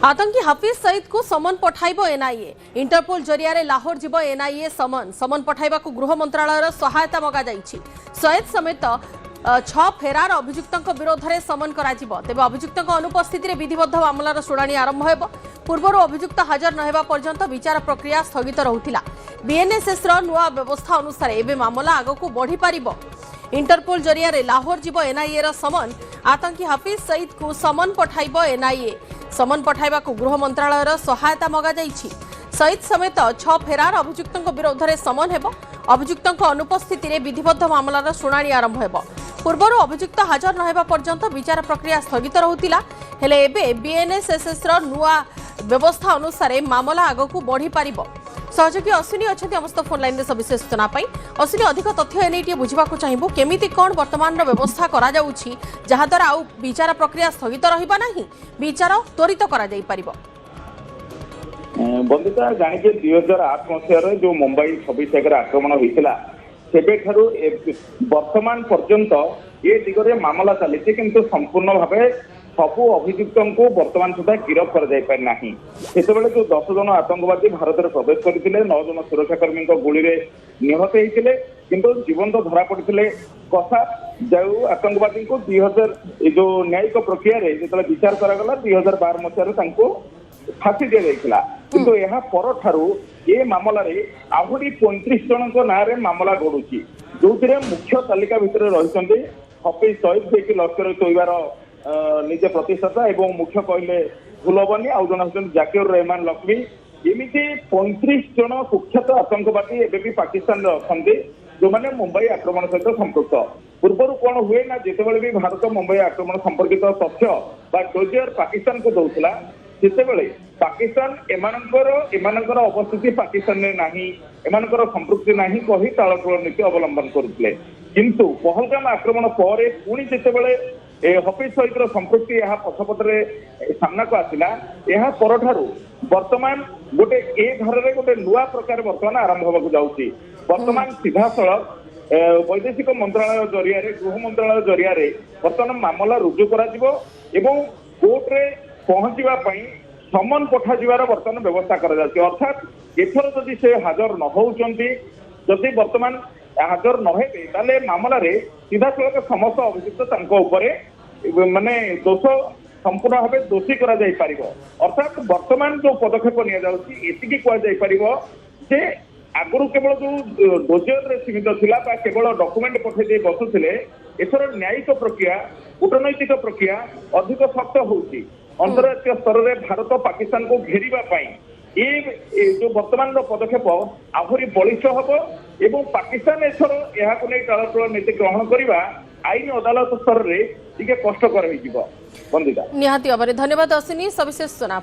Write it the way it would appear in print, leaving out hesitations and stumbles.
आतंकी हाफिज सईद को समन पठाइब NIA interpole जरिया लाहौर जीव एनआईए समन पठाइबा गृह मंत्रालय सहायता मगा जाइछि। सईद समेत 6 फेरार अभियुक्तों विरोध में समन तेज अभियुक्तों अनुपस्थित विधिबद्ध मामलार शुणाणी आरंभ हो। पूर्व अभियुक्त हाजर नहेबा पर्यंत विचार प्रक्रिया स्थगित रहुथिला। बीएनएसएस नुआ व्यवस्था अनुसार एबे मामला आगकू बढ़ी पारिबो। इंटरपोल जरिया लाहौर जीव एनआईए समन आतंकी हाफिज सईद को समन पठाइब एनआईए समन पठाइबा गृह मंत्रालय सहायता मगा जाइछि। सईद समेत 6 फेरार अभियुक्तों विरोध में समन हेबो। अभियुक्तों अनुपस्थित विधिबद्ध मामलार शुणाणी आरंभ हो। पूर्व अभियुक्त हाजर नहेबा पर्यंत विचार प्रक्रिया स्थगित रहुथिला। हेले एबे बीएनएसएस नुआ व्यवस्था अनुसार मामला आगकू बढ़ी पारिबो। सहयोगी अश्विनी अच्छा समस्त फोन लाइन सविशेष सूचना अश्विनी अधिक तथ्य एने बुझा चाहबू केमिति कौन वर्तमान व्यवस्था करा जाउछि जहाद्वारा आउ विचार प्रक्रिया स्थगित रहिबा नाही विचार त्वरित करा जाई परिबो। बंदिता जानिके 2008 मसीह जो मुंबई 26 एकर आक्रमण होइतिला सेबे ठारू वर्तमान पर्यंत ये दिगरे मामला चली किंतु संपूर्ण भावे सबु अभियुक्तों को वर्तमान सुधा गिरफ कर जाय पारि नाही। सेतेबेले जो 10 जन आतंकवादी भारत में प्रवेश करथिले 9 जन सुरक्षाकर्मी गुली निहत होइतिले किंतु जीवन तो धरा पड़ते कथा जो आतंकवादी को 2000 जो न्यायिक प्रक्रिया रे जो विचार करागला 2012 मसीह फांसी दि जाइथिला किंतु यह पर ठारू ये मामला रे आहुरी 35 जन ना रे मामला गड़ुची जो मुख्य तालिका भितर रही हाफिज सईद जे लश्कर तोयबार निजे प्रतिष्ठाता एवं मुख्य कहले भूलबनी आउ जन होचन जाकिर रहमान लक्ष्मी एमिति 35 जन कुख्यात आतंकवादी एबे भी पाकिस्तान रे अछंती जो माने मुंबई आक्रमण सहित संपृक्त। पूर्व कौन हुए ना जितेबाला भी भारत मुंबई आक्रमण संपर्कित तथ्य बा डोजियर पाकिस्तान को दौला जितेबाला पाकिस्तान एमानकर अवस्थिति पाकिस्तान में नहीं एमानकर संपृक्ति नहीं कही तालटोल नीति अवलंबन करते किंतु पहलगाम आक्रमण पर पुणी जितेबाला हाफिज सईद संपृक्ति यह पछपटे सामना को आसला यह पर वर्तमान गोटे ए धारे गोटे नुआ प्रकार वर्तमान आरंभ होगा जाऊँगी। वर्तमान सीधा सड़क वैदेशिक मंत्रालय जरिया गृह मंत्रालय जरिया वर्तमान मामला रुजु करा एवं कोर्ट रे पहुंचवा समन पठाଯିवार वर्तमान व्यवस्था करा अर्थात एथर जदि से हाजर न होउचंती जदि वर्तमान हाजर न हेबे ताले मामला रे सीधा सड़क समस्त अभियुक्त माने दोष संपूर्ण भाव दोषी करा जाई परिबो। अर्थात वर्तमान जो पदक्षेप निया जाउची एतिकी कुआ जाई परिबो जे आगुरु केवल जो डोजियर रे सीमित थिला बा केवल डॉक्यूमेंट पठे दे बसुथिले एथर न्यायिक प्रक्रिया कूटनैतिक प्रक्रिया अधिक शक्त होउची। अंतर्राष्ट्रीय स्तर में भारत पाकिस्तान को घेरिबा पाई ये जो वर्तमान पदक्षेप आहरी बलिष्ठ हम एवं पाकिस्तान एथर यह टालटोल नीति ग्रहण करने आईन अदालत स्तर में टिके कष्टकर हो। बंदिता निहाती भाव धन्यवाद अश्विनी सविशेष सूचना।